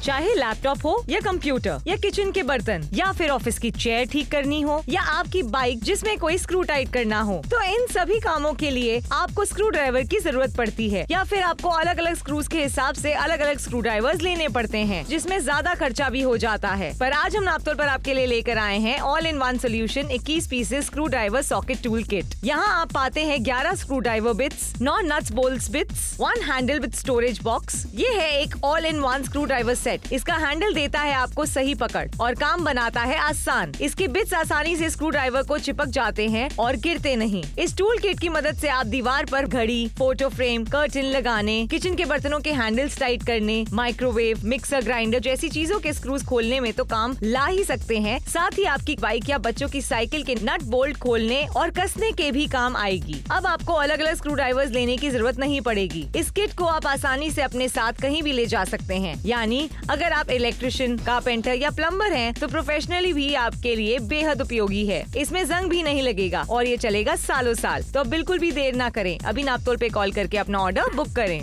चाहे लैपटॉप हो या कंप्यूटर या किचन के बर्तन या फिर ऑफिस की चेयर ठीक करनी हो या आपकी बाइक जिसमें कोई स्क्रू टाइट करना हो, तो इन सभी कामों के लिए आपको स्क्रू ड्राइवर की जरूरत पड़ती है या फिर आपको अलग अलग स्क्रूज के हिसाब से अलग अलग स्क्रू ड्राइवर्स लेने पड़ते हैं, जिसमें ज्यादा खर्चा भी हो जाता है। पर आज हम नापतोल पर आपके लिए लेकर आए हैं all in one solution 21 pieces screw driver socket tool kit. यहाँ आप पाते हैं 11 screw driver bits, 9 nuts bolts bits, 1 handle with storage box. ये है एक all in one screw driver set. इसका हैंडल देता है आपको सही पकड़ और काम बनाता है आसान। इसके बिट्स आसानी से स्क्रू ड्राइवर को चिपक जाते हैं और गिरते नहीं। इस टूल किट की मदद से आप दीवार पर घड़ी, फोटो फ्रेम, कर्टन लगाने, किचन के बर्तनों के हैंडल्स टाइट करने, माइक्रोवेव, मिक्सर ग्राइंडर जैसी चीजों के स्क्रूज खोलने में तो काम ला ही सकते हैं। साथ ही आपकी बाइक या बच्चों की साइकिल के नट बोल्ट खोलने और कसने के भी काम आएगी। अब आपको अलग अलग स्क्रू ड्राइवर्स लेने की जरूरत नहीं पड़ेगी। इस किट को आप आसानी से अपने साथ कहीं भी ले जा सकते हैं। यानी अगर आप इलेक्ट्रिशियन, कारपेंटर या प्लम्बर हैं तो प्रोफेशनली भी आपके लिए बेहद उपयोगी है। इसमें जंग भी नहीं लगेगा और ये चलेगा सालों साल। तो बिल्कुल भी देर ना करें, अभी नापतोल पे कॉल करके अपना ऑर्डर बुक करें।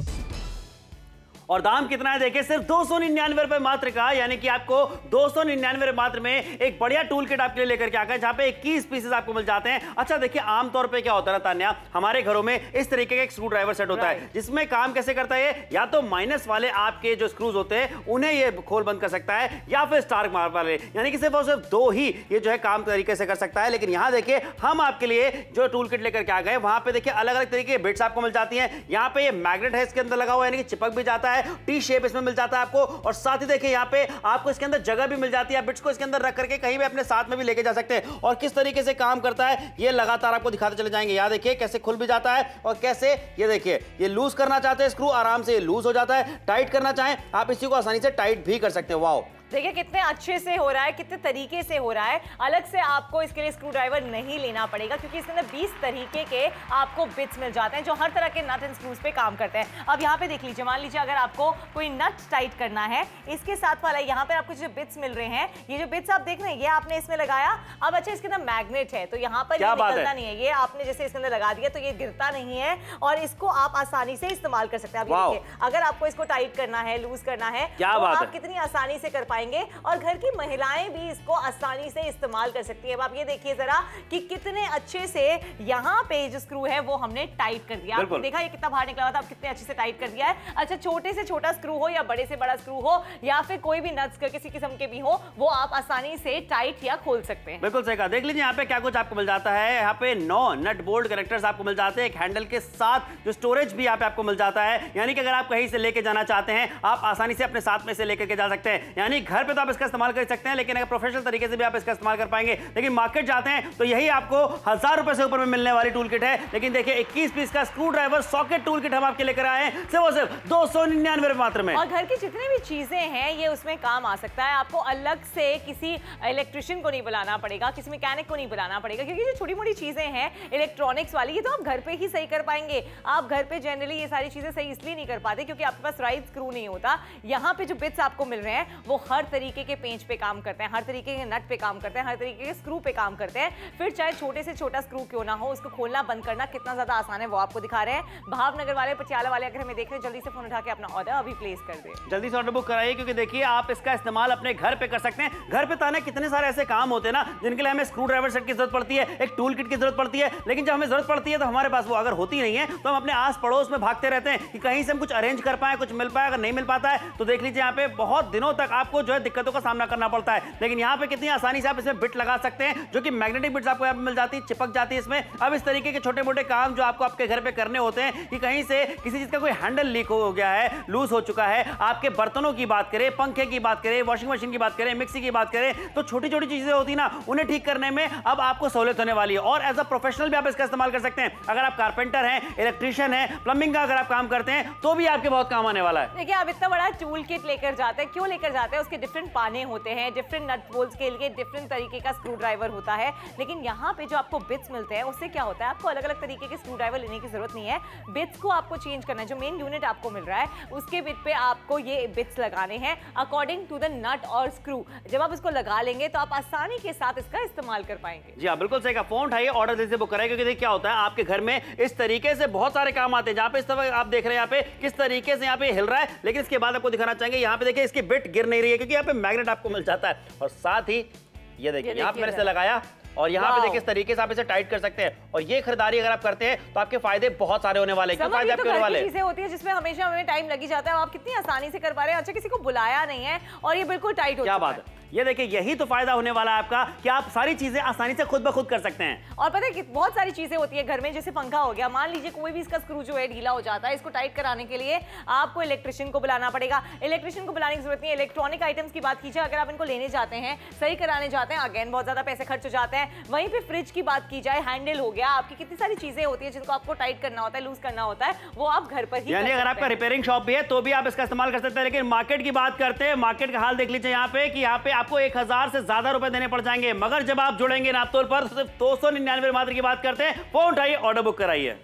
और दाम कितना है देखिए, सिर्फ 299 रुपए मात्र का, यानी कि आपको 299 मात्र में एक बढ़िया टूल किट आपके लिए लेकर के आ गए, जहां पे 21 पीसेस आपको मिल जाते हैं। अच्छा देखिए, आमतौर पे क्या होता है ना तान्या, हमारे घरों में इस तरीके का एक स्क्रू ड्राइवर सेट होता है, जिसमें काम कैसे करता है, या तो माइनस वाले आपके जो स्क्रूज होते हैं उन्हें ये खोल बंद कर सकता है, या फिर स्टार मार्क वाले, यानी कि सिर्फ और सिर्फ 2 ही ये जो है काम तरीके से कर सकता है। लेकिन यहाँ देखिए, हम आपके लिए जो टूल किट लेकर के आ गए, वहां पे देखिए अलग अलग तरीके के बिट्स आपको मिल जाती हैं। यहाँ पे ये मैग्नेट है, इसके अंदर लगा हुआ है, यानी कि चिपक भी जाता है, टी शेप इसमें मिल जाता है आपको। और साथ ही देखिए यहाँ पे आपको इसके अंदर जगह भी मिल जाती है, बिट्स को इसके अंदर रख करके कहीं भी अपने साथ में भी लेके जा सकते हैं। और किस तरीके से काम करता है ये लगातार आपको दिखाते चले जाएंगे। यहाँ देखिए कैसे खुल भी जाता है और कैसे ये देखिए, ये लूज करना चाहते हैं स्क्रू, आराम से ये लूज हो जाता है। टाइट करना चाहें आप इसी को आसानी से टाइट भी कर सकते हैं। वाओ, देखिए कितने अच्छे से हो रहा है, कितने तरीके से हो रहा है। अलग से आपको इसके लिए स्क्रू ड्राइवर नहीं लेना पड़ेगा, क्योंकि इसके अंदर 20 तरीके के आपको बिट्स मिल जाते हैं जो हर तरह के नट एंड स्क्रूज पे काम करते हैं। अब यहाँ पे देख लीजिए, मान लीजिए अगर आपको कोई नट टाइट करना है, इसके साथ वाला यहाँ पे आपको जो बिट्स मिल रहे हैं, ये जो बिट्स आप देख रहे हैं ये आपने इसमें लगाया। अब अच्छा, इसके अंदर मैग्नेट है तो यहाँ पर ये निकलता नहीं है, ये आपने जैसे इसके अंदर लगा दिया तो ये गिरता नहीं है और इसको आप आसानी से इस्तेमाल कर सकते हैं। अब देखिए, अगर आपको इसको टाइट करना है, लूज करना है, तो आप कितनी आसानी से कर पाएंगे। और घर की महिलाएं भी इसको आसानी से इस्तेमाल कर सकती है। अब आप ये देखिए जरा कि कितने अच्छे से यहाँ पे जो स्क्रू है वो हमने टाइट कर दिया। आपने देखा ये कितना बाहर निकला हुआ था, अब कितने अच्छे से टाइट कर दिया है। अच्छा, छोटे से छोटा स्क्रू हो या बड़े से बड़ा स्क्रू हो या फिर कोई भी नट्स का किसी किस्म के भी हो, वो आप आसानी से टाइट या खोल सकते हैं। बिल्कुल सही कहा। देख लीजिए यहाँ पे क्या कुछ आपको मिल जाता है। यहाँ पे 9 नट बोल्ट कनेक्टर्स आपको मिल जाते हैं, एक हैंडल के साथ जो स्टोरेज भी यहाँ पे आपको मिल जाता है। यानी कि अगर आप कहीं से लेके जाना चाहते हैं, आप आसानी से अपने साथ में से लेकर के जा सकते हैं। यानी घर पे तो आप इसका इस्तेमाल कर सकते हैं, लेकिन अगर प्रोफेशनल तरीके से भी आप इसका इस्तेमाल कर पाएंगे। लेकिन मार्केट जाते हैं तो यही आपको 1000 रुपए से ऊपर में मिलने वाली टूल किट है। लेकिन देखिए 21 पीस का screw driver socket tool kit हम आपके लेकर आए हैं सिर्फ 299 रुपए मात्र में। और घर की जितनी भी चीजें हैं ये उसमें काम आ सकता है। आपको अलग से किसी इलेक्ट्रिशियन को नहीं बुलाना पड़ेगा, किसी मैकेनिक को नहीं बुलाना पड़ेगा, क्योंकि जो छोटी मोटी चीजें हैं इलेक्ट्रॉनिक्स वाली, ये तो आप घर पे ही सही कर पाएंगे। आप घर पे जनरली ये सारी चीजें सही इसलिए नहीं कर पाते क्योंकि आपके पास राइट स्क्रू नहीं होता। यहाँ पे जो बिट्स आपको मिल रहे हैं वो हर तरीके के पेंच पे काम करते हैं, हर तरीके के नट पे काम करते हैं, हर तरीके के स्क्रू पे काम करते हैं। फिर चाहे छोटे से छोटा स्क्रू क्यों ना हो, उसको खोलना बंद करना कितना ज्यादा आसान है वो आपको दिखा रहे हैं। भावनगर वाले, पटियाला वाले अगर हमें देख रहे हैं, जल्दी से फोन उठा के अपना ऑर्डर अभी प्लेस कर दे, जल्दी से ऑर्डर बुक कराइए, क्योंकि देखिए आप इसका इस्तेमाल अपने घर पे कर सकते हैं। घर पे ताने कितने सारे ऐसे काम होते हैं ना जिनके लिए हमें स्क्रू ड्राइवर सेट की जरूरत पड़ती है, एक टूल किट की जरूरत पड़ती है। लेकिन जब हमें जरूरत पड़ती है तो हमारे पास वो अगर होती नहीं है तो हम अपने आस पड़ोस में भागते रहते हैं कि कहीं से हम कुछ अरेंज कर पाए, कुछ मिल पाए। अगर नहीं मिल पाता है तो देख लीजिए यहाँ पे बहुत दिनों तक आपको जो है दिक्कतों का सामना करना पड़ता है। लेकिन यहाँ पे कितनी आसानी से आप इसमें बिट लगा सकते हैं, जो कि मैग्नेटिक बिट्स आपको यहाँ पे मिल जाती है, चिपक जाती है इसमें। अब इस तरीके के छोटे मोटे काम जो आपको आपके घर पे करने होते हैं कि कहीं से किसी चीज का कोई हैंडल लीक हो गया है, लूज हो चुका है, आपके बर्तनों की बात करें, पंखे की बात करें, वॉशिंग मशीन की बात करें, मिक्सी की बात करें, तो छोटी छोटी चीजें होती ना, उन्हें ठीक करने में अब आपको सहूलियत होने वाली है। और एज अ प्रोफेशनल भी आप इसका इस्तेमाल कर सकते हैं। अगर आप कारपेंटर हैं, इलेक्ट्रिशियन हैं, प्लम्बिंग का अगर आप काम करते हैं तो भी आपके बहुत काम आने वाला है। देखिए आप इतना बड़ा टूल किट लेकर जाते हैं, क्यों लेकर जाते हैं, उसके उसके डिफरेंट पाने होते हैं, डिफरेंट नट बोल्ट्स के लिए डिफरेंट तरीके का स्क्रू ड्राइवर होता है। लेकिन यहाँ पे जो आपको बिट्स मिलते हैं उससे क्या होता है, आपको अलग अलग तरीके के स्क्रू ड्राइवर लेने की जरूरत नहीं है। बिट्स को आपको चेंज करना है, जो मेन यूनिट आपको मिल रहा है उसके बिट पे आपको ये बिट्स लगाने हैं अकॉर्डिंग टू द नट और स्क्रू। जब आप इसको लगा लेंगे तो आप आसानी के साथ इसका इस्तेमाल कर पाएंगे। जी हाँ, बिल्कुल सही कहा। फोन उठाइए, ऑर्डर जल्दी से बुक कराइए, क्योंकि देखिए क्या होता है, आपके घर में इस तरीके से बहुत सारे काम आते हैं। जहाँ पे इस तरह आप देख रहे हैं यहाँ पे किस तरीके से यहाँ पे हिल रहा है, लेकिन इसके बाद आपको दिखाना चाहेंगे यहाँ पे देखिए इसकी बिट गिर नहीं रही है, क्योंकि यहाँ पे मैग्नेट आपको मिल जाता है। और साथ ही ये देखिए यहाँ पे मैंने इसे लगाया और यहाँ पे देखिए इस तरीके से आप इसे टाइट कर सकते हैं। और ये खरीदारी अगर आप करते हैं तो आपके फायदे बहुत सारे होने वाले हैं। क्या फायदे आपके होने वाले हैं? चीजें होती है जिसमें हमेशा हमें टाइम लगी जाता है, आप कितनी आसानी से कर पा रहे हैं। अच्छा, किसी को बुलाया नहीं है और ये बिल्कुल टाइट हो क्या बात है। ये देखिए यही तो फायदा होने वाला है आपका कि आप सारी चीजें आसानी से खुद ब खुद कर सकते हैं। और पता है कि बहुत सारी चीजें होती है घर में, जैसे पंखा हो गया, मान लीजिए कोई भी इसका स्क्रू जो है ढीला हो जाता है, इसको टाइट कराने के लिए आपको इलेक्ट्रिशियन को बुलाना पड़ेगा। इलेक्ट्रिशियन को बुलाने की जरूरत नहीं है। इलेक्ट्रॉनिक आइटम्स की बात कीजिए, अगर आप इनको लेने जाते हैं, सही कराने जाते हैं, अगेन बहुत ज्यादा पैसे खर्च हो जाते हैं। वहीं पे फ्रिज की बात की जाए, हैंडल हो गया, आपकी कितनी सारी चीजें होती है जिनको आपको टाइट करना होता है, लूज करना होता है, वो आप घर पर ही यानी अगर आपका रिपेयरिंग शॉप भी है तो भी आप इसका इस्तेमाल कर सकते हैं। लेकिन मार्केट की बात करते हैं, मार्केट का हाल देख लीजिए यहाँ पे कि यहाँ पे आपको 1000 से ज्यादा रुपए देने पड़ जाएंगे, मगर जब आप जुड़ेंगे नापतोल पर तो सिर्फ 299 मात्र की बात करते हैं। फोन उठाइए, ऑर्डर बुक कराइए।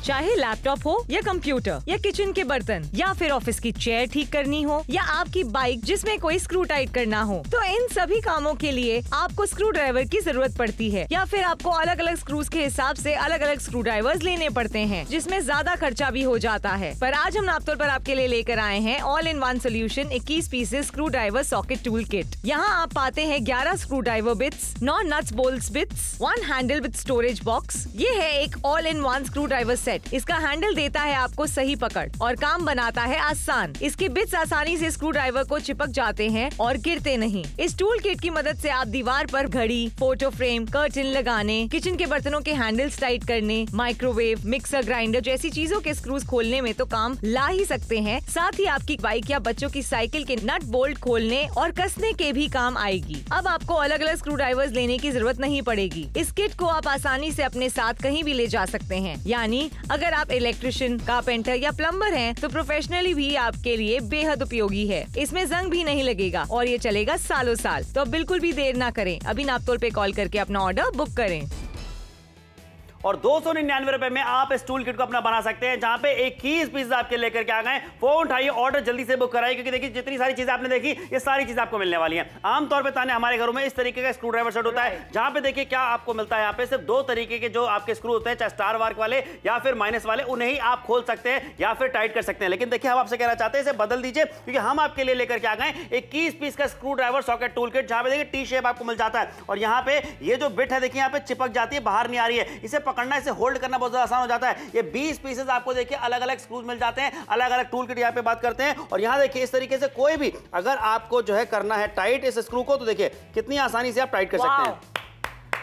चाहे लैपटॉप हो या कंप्यूटर या किचन के बर्तन या फिर ऑफिस की चेयर ठीक करनी हो या आपकी बाइक जिसमें कोई स्क्रू टाइट करना हो, तो इन सभी कामों के लिए आपको स्क्रू ड्राइवर की जरूरत पड़ती है, या फिर आपको अलग अलग स्क्रूज के हिसाब से अलग अलग स्क्रू ड्राइवर्स लेने पड़ते हैं, जिसमें ज्यादा खर्चा भी हो जाता है। पर आज हम नापतोल पर आपके लिए लेकर आए हैं all in one solution 21 pieces screw driver socket tool kit. यहाँ आप पाते हैं 11 screw driver bits, 9 nuts bolts bits, 1 handle with storage box. ये है एक all in one screw driver set. इसका हैंडल देता है आपको सही पकड़ और काम बनाता है आसान। इसके बिट्स आसानी से स्क्रू ड्राइवर को चिपक जाते हैं और गिरते नहीं। इस टूल किट की मदद से आप दीवार पर घड़ी, फोटो फ्रेम, कर्टन लगाने, किचन के बर्तनों के हैंडल्स टाइट करने, माइक्रोवेव, मिक्सर ग्राइंडर जैसी चीजों के स्क्रूज खोलने में तो काम ला ही सकते हैं। साथ ही आपकी बाइक या बच्चों की साइकिल के नट बोल्ट खोलने और कसने के भी काम आएगी। अब आपको अलग अलग स्क्रू ड्राइवर्स लेने की जरूरत नहीं पड़ेगी। इस किट को आप आसानी से अपने साथ कहीं भी ले जा सकते हैं। यानी अगर आप इलेक्ट्रिशियन, कारपेंटर या प्लम्बर हैं तो प्रोफेशनली भी आपके लिए बेहद उपयोगी है। इसमें जंग भी नहीं लगेगा और ये चलेगा सालों साल। तो बिल्कुल भी देर ना करें, अभी नापतोल पे कॉल करके अपना ऑर्डर बुक करें। और 299 रुपए में आप इस टूल किट को अपना बना सकते हैं, जहां पे 21 पीस आपके लेकर के आ गए। फोन उठाइए, ऑर्डर जल्दी से बुक कराइए, क्योंकि देखिए जितनी सारी चीजें आपने देखी ये सारी चीजें आपको मिलने वाली हैं। आमतौर पे ताने हमारे घरों में इस तरीके का स्क्रू ड्राइवर सेट होता है, जहां पे देखिए क्या आपको मिलता है। यहाँ पे सिर्फ 2 तरीके के जो आपके स्क्रू होते हैं, चाहे स्टार मार्क वाले या फिर माइनस वाले, उन्हें ही आप खोल सकते हैं या फिर टाइट कर सकते हैं। लेकिन देखिए हम आपसे कहना चाहते हैं इसे बदल दीजिए, क्योंकि हम आपके लिए लेकर के आ गए 21 पीस का screw driver socket tool kit, जहां पे देखिए टी शेप आपको मिल जाता है। और यहाँ पे ये जो बिट है देखिए यहाँ पे चिपक जाती है, बाहर नहीं आ रही है। इसे पकड़ना, इसे होल्ड करना बहुत ज्यादा आसान हो जाता है। ये 20 पीसेस आपको देखिए अलग अलग स्क्रूज मिल जाते हैं, अलग अलग टूल किट यहाँ पे बात करते हैं। और यहाँ देखिए इस तरीके से कोई भी अगर आपको जो है करना है टाइट इस स्क्रू को, तो देखिए कितनी आसानी से आप टाइट कर सकते हैं।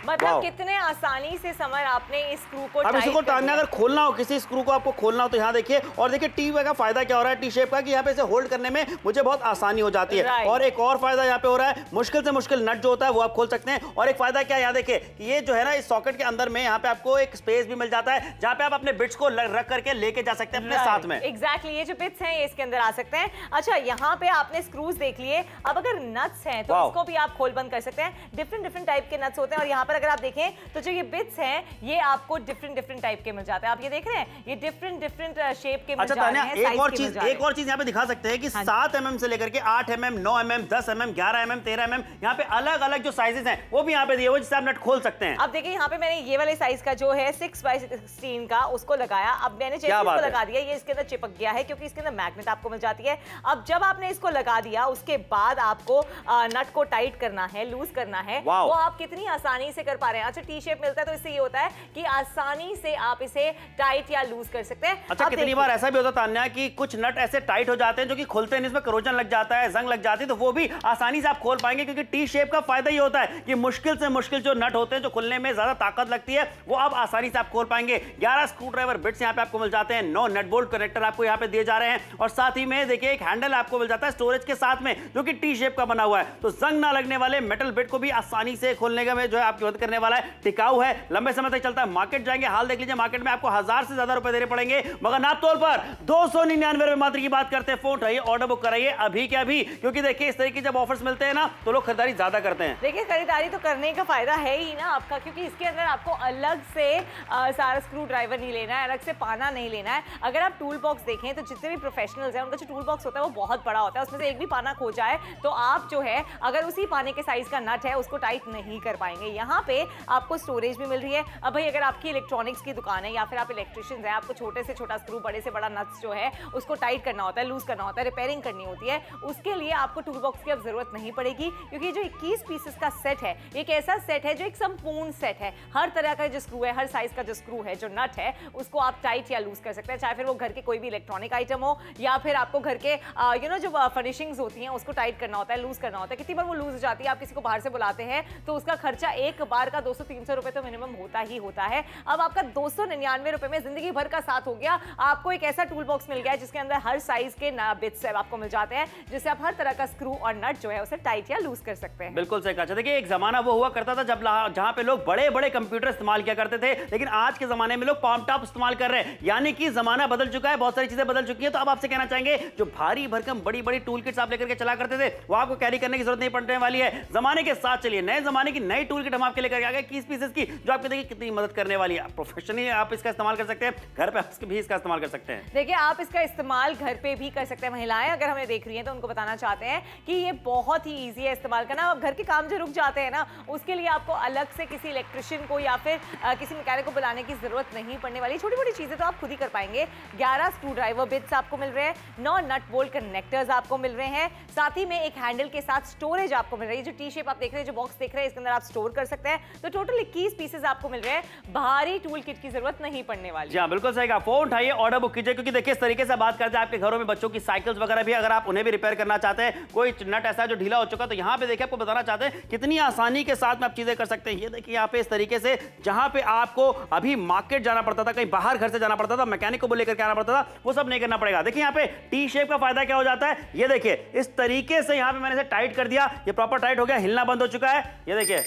मतलब कितने आसानी से समर आपने इस स्क्रू को अब इसको टाइट अगर खोलना हो, किसी स्क्रू को आपको खोलना हो तो यहाँ देखिए। और देखिए टी का फायदा क्या हो रहा है टी शेप का, कि यहाँ पे इसे होल्ड करने में मुझे बहुत आसानी हो जाती है। और एक और फायदा यहाँ पे हो रहा है, मुश्किल से मुश्किल नट जो होता है वो आप खोल सकते हैं। और एक फायदा क्या है, यहाँ देखिए कि ये जो है ना इस सॉकेट के अंदर में यहाँ पे आपको एक स्पेस भी मिल जाता है, जहाँ पे आप अपने बिट्स को रख करके लेके जा सकते हैं अपने साथ में। एग्जैक्टली, ये जो बिट्स हैं ये इसके अंदर आ सकते हैं। अच्छा, यहाँ पे आपने स्क्रूज देख लिए, अब अगर नट्स हैं तो उसको भी आप खोल बंद कर सकते हैं। डिफरेंट टाइप के नट्स होते हैं। और यहाँ पर अगर आप देखें तो जो ये बिट्स हैं ये आपको डिफरेंट टाइप के मिल जाते हैं। आप ये देख रहे हैं, ये डिफरेंट शेप के मिल जाते हैं। एक और चीज यहाँ पे दिखा सकते हैं कि 7 mm से लेकर के 8 mm, 9 mm, 10 mm, 11 mm, 13 mm, यहाँ पे अलग अलग जो साइजेस हैं वो भी यहाँ पे दिए हुए, जिससे आप नट खोल सकते हैं। अब देखिए यहाँ पे मैंने ये वाले साइज का जो है 6x16 का उसको लगाया। अब मैंने जैसे इसको लगा दिया, ये इसके अंदर चिपक गया है क्योंकि इसके अंदर मैग्नेट आपको मिल जाती है। अब जब आपने इसको लगा दिया उसके बाद आपको नट को टाइट करना है, लूज करना है, वो आप कितनी आसानी से कर पा रहे हैं। अच्छा, टी शेप मिलता है तो इससे ये होता है कि आसानी से आप इसे टाइट या लूज कर सकते हैं। अच्छा, कितनी बार ऐसा भी होता है तान्या कि कुछ नट ऐसे टाइट हो जाते हैं जो कि खुलते नहीं, इसमें करोजन लग जाता है, जंग लग जाती है, तो वो भी आसानी से आप खोल पाएंगे, क्योंकि टी शेप का फायदा ये होता है कि मुश्किल से मुश्किल जो नट होते हैं, जो खुलने में ज्यादा ताकत लगती है, वो आप आसानी से आप खोल पाएंगे। 11 स्क्रू ड्राइवर बिट्स यहाँ पे आपको मिल जाते हैं, 9 नट बोल्ट कनेक्टर आपको यहाँ पे दिए जा रहे हैं, और साथ ही में देखिए एक हैंडल आपको मिल जाता है स्टोरेज के साथ में, जो कि टी शेप का बना हुआ है। तो जंग ना लगने वाले मेटल बिट को भी आसानी से खोलने का में जो है आपकी मदद करने वाला है, टिकाऊ है, लंबे समय तक चलता है। मार्केट जाएंगे, हाल देख लीजिए, मार्केट में आपको 1000 से ज्यादा रुपए देने पड़ेंगे, मगर नाप तौल पर 299 रुपए मात्र की बात करते हैं। फोन उठाइए, ऑर्डर बुक कराइए अभी के अभी, क्योंकि देखिए इस तरीके जब ऑफर्स मिलते हैं ना तो लोग खरीदारी ज्यादा करते हैं। देखिए खरीदारी तो करने का फायदा है ही ना आपका, क्योंकि इसके अंदर आपको अलग से सारा स्क्रू ड्राइवर नहीं लेना है, अलग से पाना नहीं लेना है। अगर आप टूल बॉक्स देखें तो जितने भी प्रोफेशनल्स हैं उनका जो टूल बॉक्स होता है वो बहुत बड़ा होता है, उसमें से एक भी पाना खो जाए तो आप जो है अगर उसी पाने के साइज का नट है उसको टाइट नहीं कर पाएंगे। यहाँ पे आपको स्टोरेज भी मिल रही है। अब भाई अगर आपकी इलेक्ट्रॉनिक्स की दुकान है या फिर आप इलेक्ट्रिशियन है, आपको छोटे से छोटा स्क्रू, बड़े से बड़ा नट्स जो है उसको टाइट करना होता है, लूज करना होता है, रिपेयरिंग करनी होती है, उसके लिए आपको टूल बॉक्स की अब जरूरत नहीं पड़ेगी, क्योंकि जो 21 पीसेस का सेट है एक ऐसा सेट है जो एक संपूर्ण सेट है। हर तरह का जो स्क्रू है, हर साइज का जो स्क्रू है, जो नट है, उसको आप टाइट या लूज कर सकते हैं, चाहे फिर वो घर के कोई भी इलेक्ट्रॉनिक आइटम हो या फिर आपको घर के जो फर्निशिंग्स होती हैं उसको टाइट करना होता है, लूज करना होता है। कितनी बार वो लूज हो जाती है, आप किसी को बाहर से बुलाते हैं तो उसका खर्चा एक बार का 200-300 रुपए तो मिनिमम होता ही होता है। अब आपका 299 रुपए में जिंदगी भर का साथ हो गया। आपको एक ऐसा टूल बॉक्स मिल गया है जिसके अंदर हर साइज के बिट्स आपको मिल जाते हैं, जिससे आप हर तरह का स्क्रू और नट जो है उसे टाइट या लूज कर सकते हैं। बिल्कुल सही कहा। देखिए एक जमाना वो हुआ करता था जब जहां पे लोग बड़े बड़े कंप्यूटर इस्तेमाल किया करते थे, लेकिन आज के जमाने में लोग पाम टॉप इस्तेमाल कर रहे हैं, यानी कि जमाना बदल चुका है, बहुत सारी चीजें बदल चुकी हैं। तो अब आपसे कहना चाहेंगे जो भारी भरकम बड़ी बड़ी टूल किट्स आप लेकर के चला करते थे वो आपको कैरी करने की जरूरत नहीं पड़ने वाली है। जमाने के साथ चलिए, नए जमाने की नई टूल किट हम आपके लेकर आ गए 21 पीसेस की, जो आपको देखिए कितनी मदद करने वाली है। प्रोफेशनली आप इसका इस्तेमाल कर सकते हैं, घर पे भी इसका इस्तेमाल कर सकते हैं। देखिए आप इसका इस्तेमाल घर पे भी कर सकते हैं। महिलाएं अगर हमें देख रही हैं तो उनको बताना चाहते हैं कि ये बहुत ही ईजी है इस्तेमाल करना। अब घर के काम जो रुक जाते हैं ना, उसके लिए आपको अलग से किसी इलेक्ट्रिशियन को या फिर किसी मैकेनिक को बुलाने की जरूरत नहीं पड़ने वाली। छोटी छोटी चीजें तो आप खुद ही कर पाएंगे। 11 स्क्रू ड्राइवर बिट्स आपको मिल रहे हैं, 9 नट बोल्ट कनेक्टर्स आपको मिल रहे हैं, साथ ही में एक हैंडल के साथ स्टोरेज आपको मिल रही है। जो टी शेप आप देख रहे हैं, जो बॉक्स देख रहे हैं, इसके अंदर आप स्टोर कर सकते हैं। तो टोटल 21 पीसेस आपको मिल रहे हैं। भारी टूल किट की जरूरत नहीं पड़ने वाली। जी हाँ, बिल्कुल सही कहा। फोन उठाइए, ऑर्डर बुक कीजिए, क्योंकि देखिए इस तरीके से बात करते हैं आपके घरों में बच्चों की साइकिल्स वगैरह भी अगर आप उन्हें भी रिपेयर करना चाहते हैं, कोई नट ऐसा जो ढीला हो चुका, तो यहाँ पे देखिए आपको बताना चाहते हैं कितनी आसानी के साथ में आप चीजें कर सकते हैं। ये देखिए यहाँ पे इस तरीके से, जहां पे आपको अभी मार्केट जाना पड़ता था, कहीं बाहर घर से जाना पड़ता था, मैकेनिक को लेकर के आना पड़ता था, वो सब नहीं करना पड़ेगा। देखिए यहाँ पे टी शेप का फायदा क्या हो जाता है, ये देखिए इस तरीके से यहाँ पे मैंने इसे टाइट कर दिया, ये प्रॉपर टाइट हो गया, हिलना बंद हो चुका है। ये देखिए,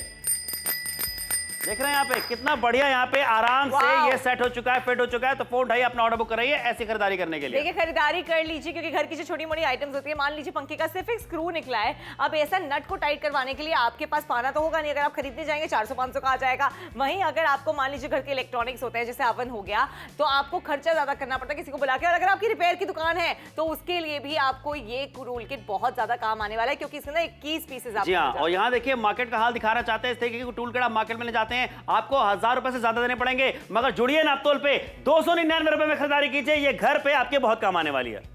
देख रहे हैं यहाँ पे कितना बढ़िया यहाँ पे आराम से ये सेट हो चुका है, फिट हो चुका है। तो फोन उठाइए, अपना ऑर्डर बुक कराइए ऐसी खरीदारी करने के लिए। देखिए खरीदारी कर लीजिए, क्योंकि घर की जो छोटी मोटी आइटम्स होती है, मान लीजिए पंखे का सिर्फ एक स्क्रू निकला है, अब ऐसा नट को टाइट करवाने के लिए आपके पास पाना तो होगा नहीं। अगर आप खरीदने जाएंगे 400-500 का आ जाएगा। वहीं अगर आपको मान लीजिए घर के इलेक्ट्रॉनिक्स होते हैं, जैसे ओवन हो गया, तो आपको खर्चा ज्यादा करना पड़ता है किसी को बुला के। और अगर आपकी रिपेयर की दुकान है तो उसके लिए भी आपको ये टूल किट बहुत ज्यादा काम आने वाला है, क्योंकि इसके अंदर 21 पीसेस आपको। जी हाँ, और यहाँ देखिए मार्केट का हाल दिखाना चाहते हैं। इस तरीके की टूल किट आप मार्केट में ले जाते हैं, आपको 1000 रुपए से ज्यादा देने पड़ेंगे, मगर जुड़िए नापतोल पे 299 रुपए में खरीदारी कीजिए, ये घर पे आपके बहुत काम आने वाली है।